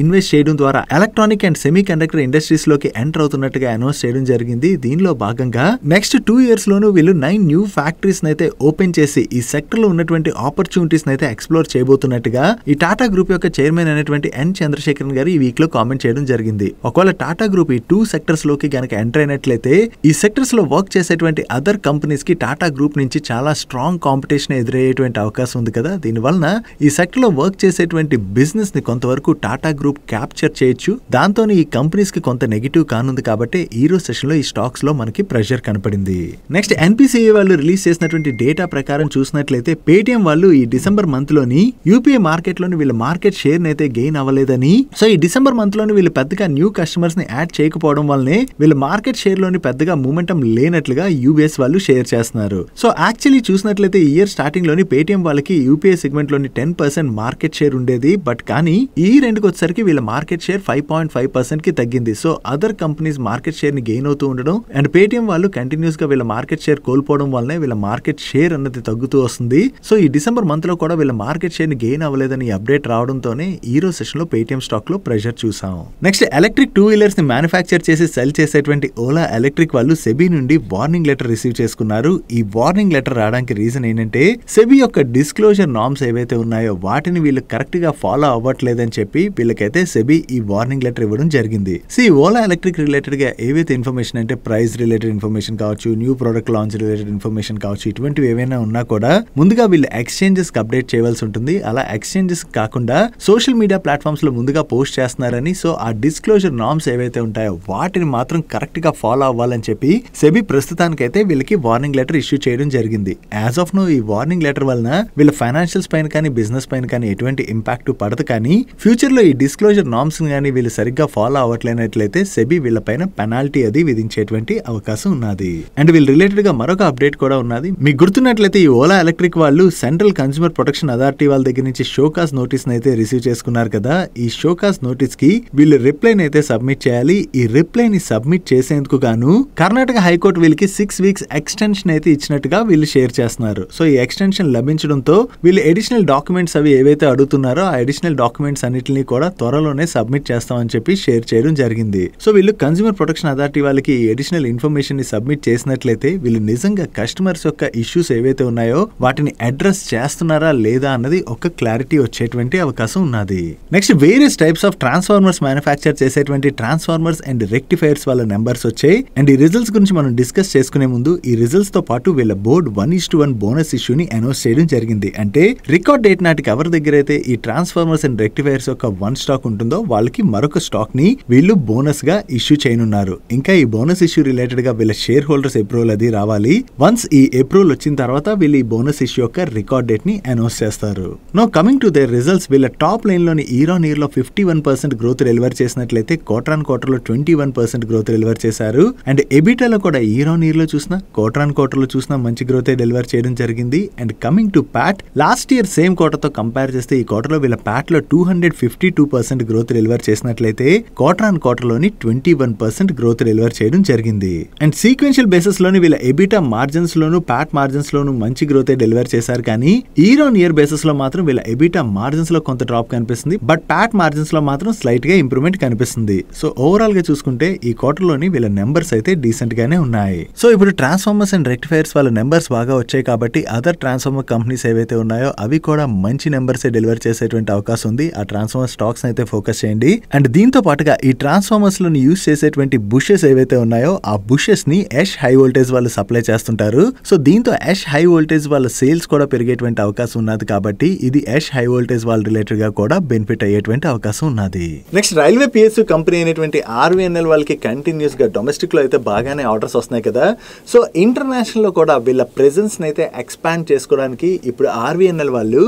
ఇన్వెస్ట్ చేయడం ద్వారా electronic and semi conductor industries లోకి ఎంటర్ అవుతున్నట్టుగా అనౌన్స్ చేయడం జరిగింది. దీనిలో భాగంగా నెక్స్ట్ 2 years లోనూ వీళ్ళు 9 న్యూ ఫ్యాక్టరీస్ అయితే ఓపెన్ చేసి ఈ సెక్టర్ లో ఉన్నటువంటి ఆపర్చునిటీస్ అయితే ఎక్స్ప్లోర్ చేయబోతున్నట్టుగా ఈ టాటా గ్రూప్ యొక్క చైర్మన్ అయినటువంటి ఎన్ చంద్రశేఖరన్ గారు ఈ వీక్ లో కామెంట్ చేయడం జరిగింది. ఒకవేళ టాటా గ్రూప్ ఈ 2 సెక్టర్స్ లోకి గనక ఎంటర్ అయినట్లయితే ఈ సెక్టర్స్ లో వర్క్ చేసేటువంటి అదర్ కంపెనీస్ కి టాటా గ్రూప్ నుంచి చాలా స్ట్రాంగ్ కాంపిటీషన్ ఎదురయ్యేటువంటి అవకాశం ఉంది కదా. దీని వలన ఈ సెక్టర్ లో వర్క్ చేసేటువంటి బిజినెస్ ని కొంతవరకు వరకు టాటా గ్రూప్ క్యాప్చర్ చేయొచ్చు. దాంతో ఈ కంపెనీస్ కి కొంత నెగిటివ్ కానుంది కాబట్టి ఈ రోజు సెషన్ లో ఈ స్టాక్స్ లో మనకి ప్రెషర్ కనపడింది. నెక్స్ట్ ఎన్పిసిఐ వాళ్ళు రిలీజ్ చేసినటువంటి డేటా ప్రకారం చూసినట్లయితే పేటిఎం వాళ్ళు ఈ డిసెంబర్ మంత్ లోని యూపీఐ మార్కెట్ లోని వీళ్ళ మార్కెట్ షేర్ అయితే గెయిన్ అవ్వలేదని, సో ఈ డిసెంబర్ మంత్ లోని వీళ్ళు పెద్దగా న్యూ కస్టమర్స్ ని యాడ్ చేయకపోవడం వల్లనే వీళ్ళ మార్కెట్ షేర్ లోని పెద్దగా మూమెంటం లేనట్లుగా యూబీఎస్ వాళ్ళు షేర్ చేస్తున్నారు. సో యాక్చువల్లీ చూసినట్లయితే ఈ ఇయర్ స్టార్టింగ్ లోని పేటిఎం వాళ్ళకి యూపీఐ సెగ్మెంట్ లోని 10% మార్కెట్ షేర్ ఉండేది. బట్ కానీ ఈ రెండుకి వచ్చేసరికి వీళ్ళ మార్కెట్ షేర్ 5.5% కి తగ్గింది. So other companies market share ని గెయిన్ అవుతూ ఉండడం అండ్ పేటిఎం వాళ్ళు కంటిన్యూస్ గా వీళ్ళ మార్కెట్ షేర్ కోల్పోవడం వల్లనే వీళ్ళ మార్కెట్ షేర్ అన్నది తగ్గుతూ వస్తుంది. సో ఈ డిసెంబర్ మంత్ లో కూడా వీళ్ళ మార్కెట్ షేర్ ని గెయిన్ అవ్వలేదని అప్డేట్ రావడంతోనే ఈ రోజు సెషన్ లో పేటిఎం స్టాక్ లో ప్రెషర్ చూసాం. నెక్స్ట్ ఎలక్ట్రిక్ 2 వీలర్స్ ని మ్యానుఫ్యాక్చర్ చేసి సెల్ చేసేటువంటి ఓలా ఎలక్ట్రిక్ వాళ్ళు సెబీ నుండి వార్నింగ్ లెటర్ రిసీవ్ చేసుకున్నారు. ఈ వార్నింగ్ లెటర్ రావడానికి రీజన్ ఏంటంటే సెబీ యొక్క డిస్క్లోజర్ నార్మ్స్ ఏవైతే ఉన్నాయో వాటిని వీళ్ళు కరెక్ట్ గా ఫాలో అవ్వట్లేదని చెప్పి వీళ్ళకైతే సెబీ ఈ వార్నింగ్ లెటర్ ఇవ్వడం జరిగింది. ఓలా ఎలక్ట్రిక్ రిలేటెడ్ గా ఏవైతే ఇన్ఫర్మేషన్ అంటే ప్రైస్ రిలేటెడ్ ఇన్ఫర్మేషన్ కావచ్చు, new product launch related information కావచ్చు, ఇటువంటివి ఏవైనా ఉన్నా కూడా ముందుగా వీళ్ళు ఎక్స్చేంజెస్ కి అప్డేట్ చేయవలసి ఉంటుంది. అలా ఎక్స్చేంజెస్ కాకుండా సోషల్ మీడియా ప్లాట్ఫామ్స్ లో ముందుగా పోస్ట్ చేస్తున్నారని, సో ఆ డిస్క్లోజర్ నార్మ్స్ ఏవైతే ఉంటాయో వాటిని మాత్రం కరెక్ట్ గా ఫాలో అవ్వాలని చెప్పి సెబీ ప్రస్తుతానికైతే వీళ్ళకి వార్నింగ్ లెటర్ ఇష్యూ చేయడం జరిగింది. యాజ్ ఆఫ్ నో ఈ వార్నింగ్ లెటర్ వలన వీళ్ళ ఫైనాన్షియల్స్ పైన కానీ బిజినెస్ పైన కానీ ఎటువంటి ఇంపాక్ట్ పడదు. కానీ ఫ్యూచర్ లో ఈ డిస్క్లోజర్ నార్మ్స్ కానీ వీళ్ళు సరిగ్గా ఫాలో అవ్వట్లేనట్లయితే సెబీ వీళ్ళ పైన పెనాల్టీ అది విధించేటువంటి అవకాశం ఉన్నది. అండ్ వీళ్ళు రిలేటెడ్ గా మరొక అప్డేట్ కూడా ఉన్నది. మీకు గుర్తున్నట్లయితే ఈ ఓలా ఎలక్ట్రిక్ వాళ్ళు సెంట్రల్ కన్స్యూమర్ ప్రొటెక్షన్ అథారిటీ వాళ్ళ దగ్గర నుంచి షోకాస్ నోటీస్ అయితే రిసీవ్ చేసుకున్నారు కదా. ఈ షోకాస్ నోటీస్ కి వీళ్ళు రిప్లై అయితే సబ్మిట్ చేయాలి. ఈ రిప్లై ని సబ్మిట్ చేసేందుకు గాను కర్ణాటక హైకోర్టు వీళ్ళకి 6 వీక్స్ ఎక్స్టెన్షన్ అయితే ఇచ్చినట్టుగా వీళ్ళు షేర్ చేస్తున్నారు. సో ఈ ఎక్స్టెన్షన్ లభించడంతో వీళ్ళు అడిషనల్ డాక్యుమెంట్స్ అవి ఏవైతే అడుగుతున్నారో ఆ అడిషనల్ డాక్యుమెంట్స్ అన్నిటిని కూడా త్వరలోనే సబ్మిట్ చేస్తామని చెప్పి షేర్ చేయడం జరిగింది. సో వీళ్ళు కన్స్యూమర్ ప్రొటెక్షన్ అథారిటీ వాళ్ళకి అడిషనల్ ఇన్ఫర్మేషన్ ని సబ్మిట్ చేసినట్లయితే వీళ్ళు నిజంగా కస్టమర్స్ యొక్క ఇష్యూస్ ఏవైతే ఉన్నాయో వాటిని అడ్రస్ చేస్తున్నారా లేదా అన్నది ఒక క్లారిటీ వచ్చేటువంటి అవకాశం ఉన్నది. Next various types of transformers manufacture చేసేటువంటి ట్రాన్స్ఫార్మర్స్ అండ్ రెక్టిఫైర్స్ వాళ్ళ నెంబర్స్ వచ్చాయి. అండ్ ఈ రిజల్ట్స్ గురించి మనం డిస్కస్ చేసుకునే ముందు ఈ రిజల్ట్స్ తో పాటు వీళ్ళ బోర్డ్ 1:1 బోనస్ ఇష్యూని అనౌన్స్ చేయడం జరిగింది. అంటే రికార్డ్ డేట్ నాటికి ఎవరి దగ్గర అయితే ఈ ట్రాన్స్ఫార్మర్స్ అండ్ రెక్టిఫైర్స్ యొక్క 1 స్టాక్ ఉంటుందో వాళ్ళకి మరొక స్టాక్ ని వీళ్ళు బోనస్ గా ఇష్యూ చేయనున్నారు. ఇంకా ఈ బోనస్ ఇష్యూ రిలేటెడ్ గా వీళ్ళ షేర్ హోల్డర్స్ అప్రూవల్ అది రావాలి. వన్స్ ఈ అప్రూవల్ వచ్చిన తర్వాత వీళ్ళు ఈ బోనస్ ఇష్యూ యొక్క రికార్డ్ డేట్ ని అనౌన్స్ చేస్తారు. Now coming to their results, వీళ్ళ టాప్ లైన్ లోని ఇయర్ ఆన్ ఇయర్ లో 51% గ్రోత్ డెలివర్ చేసినట్లయితే క్వార్టర్ ఆన్ క్వార్టర్ లో 21% గ్రోత్ డెలివర్ చేశారు. అండ్ ఎబిటాలో కూడా ఇయర్ ఆన్ ఇయర్ లో చూసినా క్వార్టర్ ఆన్ క్వార్టర్ లో చూసినా మంచి గ్రోత్ డెలివర్ చేయడం జరిగింది. And coming to Pat, last year same quarter తో కంపేర్ చేస్తే ఈ క్వార్టర్ లో వీళ్ళ ప్యాట్ లో 252% గ్రోత్ డెలివర్ చేసినట్లయితే క్వార్టర్ ఆన్ క్వార్టర్ లోని 21% గ్రోత్ డెలివర్ చేయడం జరిగింది. అండ్ సీక్వెన్షియల్ బేసిస్ లోని వీళ్ళ ఎబిటా మార్జిన్స్ లోను ప్యాట్ మార్జిన్స్ లోను మంచి గ్రోత్ డెలివర్ చేశారు. కానీ ఇయర్ ఆన్ ఇయర్ బేసిస్ లో మాత్రం వీళ్ళ ఎబిటా మార్జిన్స్ లో కొంత డ్రాప్ కనిపిస్తుంది. బట్ ప్యాట్ మార్జిన్స్ లో మాత్రం స్లైట్ గా ఇంప్రూవ్మెంట్ కనిపిస్తుంది. సో ఓవరాల్ గా చూసుకుంటే ఈ క్వార్టర్ లోని వీళ్ళ నెంబర్స్ అయితే డీసెంట్ గానే ఉన్నాయి. సో ఇప్పుడు ట్రాన్స్ఫార్మర్స్ అండ్ రెక్టిఫైర్స్ వాళ్ళ నెంబర్స్ బాగా వచ్చాయి కాబట్టి అదర్ ట్రాన్స్ఫార్మర్ కంపెనీస్ ఏవైతే ఉన్నాయో అవి కూడా మంచి నెంబర్స్ డెలివర్ చేసేటువంటి అవకాశం ఉంది. ఆ ట్రాన్స్ఫార్మర్ స్టాక్స్ అయితే ఫోకస్ చేయండి. అండ్ దీంతో పాటుగా ఈ ట్రాన్స్ఫార్మర్స్ లోని యూజ్ చేసేటువంటి బుషెస్ ఏవైతే ఉన్నాయో ఆ బుషెస్ ని ఎష్ హై వోల్టేజ్ వాళ్ళు సప్లై చేస్తుంటారు. సో దీంతో ఎష్ హై వోల్టేజ్ వాళ్ళ సేల్స్ కూడా పెరిగేటువంటి అవకాశం ఉన్నది కాబట్టి ఇది ఎష్ హై వోల్టేజ్ వాళ్ళ రిలేటెడ్ గా కూడా బెనిఫిట్ అయ్యేటువంటి అవకాశం ఉన్నది. నెక్స్ట్ రైల్వే పిఎస్యు కంపెనీ అయినటువంటి ఆర్వీఎన్ఎల్ వాళ్ళకి కంటిన్యూస్ గా డొమెస్టిక్ లో అయితే బాగానే ఆర్డర్స్ వస్తున్నాయి కదా. సో ఇంటర్నేషనల్ లో కూడా వీళ్ళ ప్రెజెన్స్ అయితే ఎక్స్పాండ్ చేసుకోవడానికి ఇప్పుడు ఆర్వీఎన్ఎల్ వాళ్ళు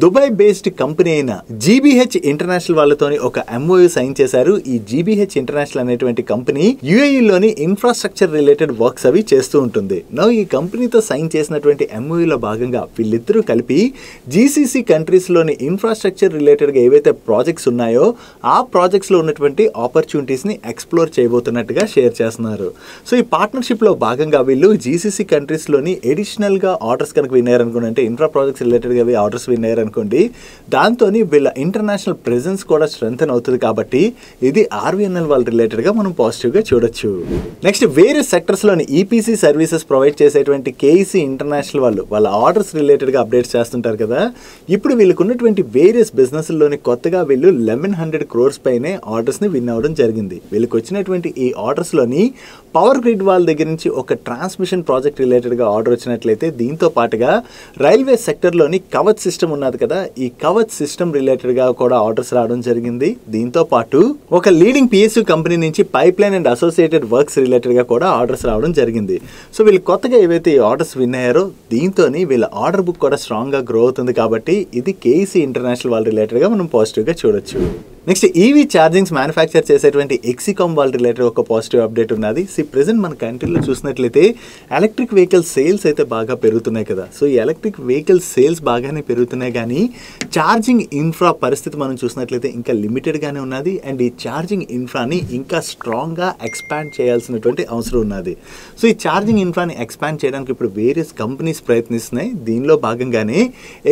దుబాయ్ బేస్డ్ కంపెనీ అయిన జీబీహెచ్ ఇంటర్నేషనల్ వాళ్ళతోని ఒక ఎంఓయూ సైన్ చేశారు. ఈ జీబీహెచ్ ఇంటర్నేషనల్ అనేటువంటి కంపెనీ యుఏఈ లోని ఇన్ఫ్రాస్ట్రక్చర్ రిలేటెడ్ వర్క్స్ అవి చేస్తూ ఉంటుంది. నో ఈ కంపెనీతో సైన్ చేసినటువంటి ఎంఓయూలో భాగంగా వీళ్ళిద్దరూ కలిపి జీసీసీ కంట్రీస్ లోని ఇన్ఫ్రాస్ట్రక్చర్ రిలేటెడ్ గా ఏవైతే ప్రాజెక్ట్స్ ఉన్నాయో ఆ ప్రాజెక్ట్స్ లో ఉన్నటువంటి ఆపర్చునిటీస్ ని ఎక్స్ప్లోర్ చేయబోతున్నట్టుగా షేర్ చేస్తున్నారు. సో ఈ పార్ట్నర్షిప్ లో భాగంగా వీళ్ళు జీసీసీ కంట్రీస్ లోని ఎడిషనల్ గా ఆర్డర్స్ కనుక విన్నారనుకోండి, అంటే ఇన్ఫ్రా ప్రాజెక్ట్స్ రిలేటెడ్ గా ఆర్డర్స్ విన్నారనుకోండి, దాంతో వీళ్ళ ఇంటర్నేషనల్ ప్రెజెన్స్ కూడా స్ట్రెంథెన్ అవుతుంది. కాబట్టి ఇది ఆర్వీఎన్ఎల్ వాళ్ళ రిలేటెడ్ గా మనం పాజిటివ్ గా చూడొచ్చు. నెక్స్ట్ వేరే సెక్టర్స్ లోని ఈపీసీ సర్వీసెస్ ప్రొవైడ్ చేసేటువంటి కేఈసీ ఇంటర్నేషనల్ వాళ్ళు వాళ్ళ ఆర్డర్స్ రిలేటెడ్ గా అప్డేట్స్ చేస్తుంటారు కదా. ఇప్పుడు వీళ్ళకు ఉన్నటువంటి వేరియస్ బిజినెస్ లోని కొత్తగా వీళ్ళు 1100 crores పైనే ఆర్డర్స్ ని విన్ అవ్వడం జరిగింది. వీళ్ళకి వచ్చినటువంటి ఈ ఆర్డర్స్ లోని పవర్ గ్రిడ్ వాళ్ళ దగ్గర నుంచి ఒక ట్రాన్స్మిషన్ ప్రాజెక్ట్ రిలేటెడ్ గా ఆర్డర్ వచ్చినట్లయితే దీంతో పాటుగా రైల్వే సెక్టర్ లోని కవచ్ సిస్టమ్ ఉన్నది కదా, ఈ కవచ్ సిస్టమ్ రిలేటెడ్ గా కూడా కూడా ఆర్డర్స్ రావడం జరిగింది. దీంతో పాటు ఒక లీడింగ్ PSU కంపెనీ నుంచి pipe line and associated works related గా కూడా ఆర్డర్స్ రావడం జరిగింది. సో వీళ్ళు కొత్తగా ఏవైతే ఈ ఆర్డర్స్ విన్ అయ్యారో దీంతో వీళ్ళ ఆర్డర్ బుక్ కూడా స్ట్రాంగ్ గా గ్రో అవుతుంది. కాబట్టి ఇది KEC ఇంటర్నేషనల్ వాళ్ళ రిలేటెడ్ గా మనం పాజిటివ్ గా చూడొచ్చు. నెక్స్ట్ ఈవీ ఛార్జింగ్స్ మ్యానుఫ్యాక్చర్ చేసేటువంటి ఎక్సికామ్ వాళ్ళ రిలేటెడ్ ఒక పాజిటివ్ అప్డేట్ ఉన్నది. ప్రెజెంట్ మన కంట్రీలో చూసినట్లయితే ఎలక్ట్రిక్ వెహికల్ సేల్స్ అయితే బాగా పెరుగుతున్నాయి కదా. సో ఈ ఎలక్ట్రిక్ వెహికల్ సేల్స్ బాగానే పెరుగుతున్నాయి, కానీ ఛార్జింగ్ ఇన్ఫ్రా పరిస్థితి మనం చూసినట్లయితే ఇంకా లిమిటెడ్గానే ఉన్నది. అండ్ ఈ ఛార్జింగ్ ఇన్ఫ్రాని ఇంకా స్ట్రాంగ్గా ఎక్స్పాండ్ చేయాల్సినటువంటి అవసరం ఉన్నది. సో ఈ ఛార్జింగ్ ఇన్ఫ్రాని ఎక్స్పాండ్ చేయడానికి ఇప్పుడు వేరియస్ కంపెనీస్ ప్రయత్నిస్తున్నాయి. దీనిలో భాగంగానే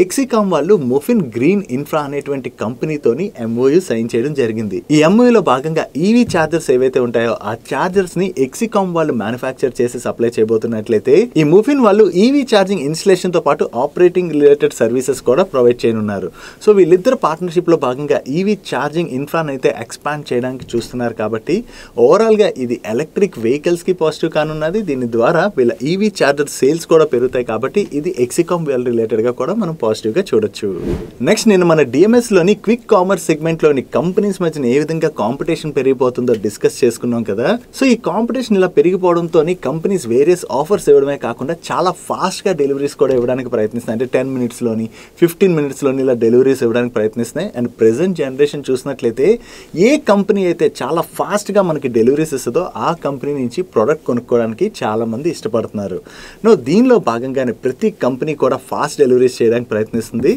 ఎక్సికామ్ వాళ్ళు మొఫిన్ గ్రీన్ ఇన్ఫ్రా అనేటువంటి కంపెనీతోని MOU సైన్ చేయడం జరిగింది. ఈ MOUలో భాగంగా ఈవీ ఛార్జర్స్ ఏవైతే ఉంటాయో ఆ ఛార్జర్స్ ని ఎక్సికామ్ వాళ్ళు మ్యానుఫ్యాక్చర్ చేసి సప్లై చేయబోతున్నట్లయితే ఈ మొఫిన్ వాళ్ళు ఈవీ ఛార్జింగ్ ఇన్స్టలేషన్ తో పాటు ఆపరేటింగ్ రిలేటెడ్ సర్వీసెస్ కూడా ప్రొవైడ్ చేయనున్నారు. సో వీళ్ళిద్దరు పార్ట్నర్షిప్ లో భాగంగా ఈవీ ఛార్జింగ్ ఇన్ఫ్రాన్ అయితే ఎక్స్పాండ్ చేయడానికి చూస్తున్నారు. కాబట్టి ఓవరాల్ గా ఇది ఎలక్ట్రిక్ వెహికల్స్ కి పాజిటివ్ కానున్నది. దీని ద్వారా వీళ్ళ ఈవీ ఛార్జర్ సేల్స్ కూడా పెరుగుతాయి. కాబట్టి ఇది ఎక్సికామ్ వాళ్ళ రిలేటెడ్ గా కూడా మనం పాజిటివ్ గా చూడొచ్చు. నెక్స్ట్ నేను మన DMS లోని క్విక్ కామర్స్ సెగ్మెంట్ లోని కంపెనీస్ మధ్యన ఏ విధంగా కాంపిటీషన్ పెరిగిపోతుందో డిస్కస్ చేసుకున్నాం కదా. సో ఈ కాంపిటీషన్ ఇలా పెరిగిపోవడంతో కంపెనీస్ వేరియస్ ఆఫర్స్ ఇవ్వడమే కాకుండా చాలా ఫాస్ట్ గా డెలివరీస్ కూడా ఇవ్వడానికి ప్రయత్నిస్తున్నాయి. అంటే 10 minutes లోని 15 minutes లోని ఇలా డెలివరీస్ ఇవ్వడానికి ప్రయత్నిస్తున్నాయి. అండ్ ప్రెసెంట్ జనరేషన్ చూసినట్లయితే ఏ కంపెనీ అయితే చాలా ఫాస్ట్ గా మనకి డెలివరీస్ ఇస్తుందో ఆ కంపెనీ నుంచి ప్రొడక్ట్ కొనుక్కోవడానికి చాలా మంది ఇష్టపడుతున్నారు. దీనిలో భాగంగానే ప్రతి కంపెనీ కూడా ఫాస్ట్ డెలివరీస్ చేయడానికి ప్రయత్నిస్తుంది.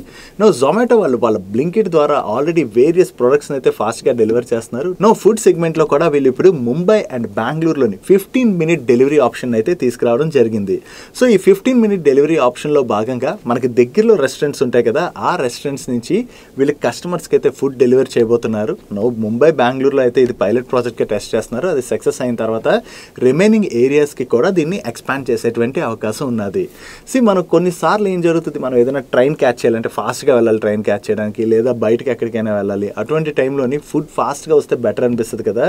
జొమాటో వాళ్ళ బ్లింకిట్ ద్వారా ఆల్రెడీ వేరియస్ ప్రొడక్ట్స్ అయితే ఫాస్ట్ గా డెలివర్ చేస్తున్నారు. ఫుడ్ సెగ్మెంట్ లో కూడా వీళ్ళు ఇప్పుడు ముంబై అండ్ బెంగళూరులోని 15-minute డెలివరీ ఆప్షన్ అయితే తీసుకురావడం జరిగింది. సో ఈ 15-minute డెలివరీ ఆప్షన్ లో భాగంగా మనకి దగ్గరలో రెస్టారెంట్స్ ఉంటాయి కదా, ఆ రెస్టారెంట్స్ నుంచి వీళ్ళకి కస్టమర్స్ కి అయితే ఫుడ్ డెలివరీ చేయబోతున్నారు. ముంబై బెంగళూరులో అయితే ఇది పైలట్ ప్రాజెక్ట్ గా టెస్ట్ చేస్తున్నారు. అది సక్సెస్ అయిన తర్వాత రిమైనింగ్ ఏరియాస్ కి కూడా దీన్ని ఎక్స్పాండ్ చేసేటువంటి అవకాశం ఉన్నది. మనం కొన్నిసార్లు ఏం జరుగుతుంది, మనం ఏదైనా ట్రైన్ క్యాచ్ చేయాలంటే ఫాస్ట్ గా వెళ్ళాలి ట్రైన్ క్యాచ్ చేయడానికి, లేదా బయటకి ఎక్కడికైనా వెళ్ళాలి. అటువంటి టైంలోని ఫుడ్ ఫాస్ట్గా వస్తే బెటర్ అనిపిస్తుంది కదా.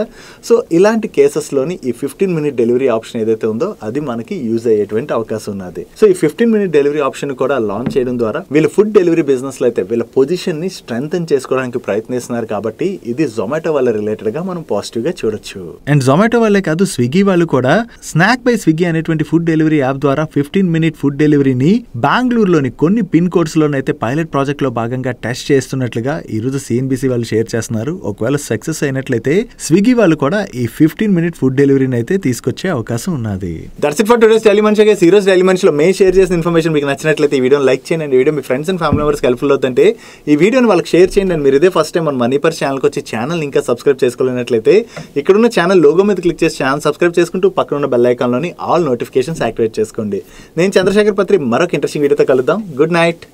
సో ఇలాంటి కేసెస్లోని ఈ 15-minute డెలివరీ ఆప్షన్ ఏదైతే ఉందో అది మనకి యూజ్ అయ్యేటువంటి అవకాశం ఉన్నది. సో ఈ 15-minute డెలివరీ ఆప్షన్ కూడా లాంచ్ చేయడం ద్వారా వీళ్ళు ఫుడ్ డెలివరీ బిజినెస్లో అయితే వీళ్ళ పొజిషన్ని స్ట్రెంగ్తన్ చేసుకోవడానికి ప్రయత్నిస్తున్నారు. కాబట్టి ఇది జొమాటో వాళ్ళ రిలేటెడ్ గా మనం పాజిటివ్ గా చూడొచ్చు. అండ్ జొమాటో వాళ్ళే కాదు, స్విగ్గీ వాళ్ళు కూడా స్నాక్ బై స్విగ్గీ అనేటువంటి ఫుడ్ డెలివరీ యాప్ ద్వారా 15-minute ఫుడ్ డెలివరీని బెంగళూరులోని కొన్ని పిన్ కోడ్స్ లోనైతే పైలట్ ప్రాజెక్ట్ లో భాగంగా టెస్ట్ చేస్తున్నట్లుగా ఈ రోజు CNBC వాళ్ళు షేర్ చేస్తున్నారు. ఒకవేళ సక్సెస్ అయినట్లయితే స్విగ్గీ వాళ్ళు కూడా ఈ 15-minute ఫుడ్ డెలివరీని అయితే తీసుకొచ్చే అవకాశం ఉన్నది. That's it for today's daily munch. ఈ రోజు డైలీ మంచ్ లో మేము షేర్ చేసిన ఇన్ఫర్మేషన్ మీకు నచ్చినట్లయితే ఈ వీడియోని లైక్ చేయండి. అండ్ ఈ video me friends and family members helpful అవుతుంటే ఈ వీడియోని వాళ్ళకి షేర్ చేయండి. అండ్ మీరు ఇదే ఫస్ట్ టైం మన మనీపర్ ఛానల్కి వచ్చి ఛానల్ ఇంకా సబ్స్క్రైబ్ చేసుకోలేనట్లయితే ఇక్కడున్న ఛానల్ లోగో మీద క్లిక్ చేసి ఛానల్ సబ్స్క్రైబ్ చేసుకుంటూ పక్కన ఉన్న బెల్ ఐకాన్లోని ఆల్ నోటిఫికేషన్స్ యాక్టివేట్ చేసుకోండి. నేను చంద్రశేఖర్ పత్రి మరొక ఇంట్రెస్టింగ్ వీడియోతో కలుద్దాం. Good night.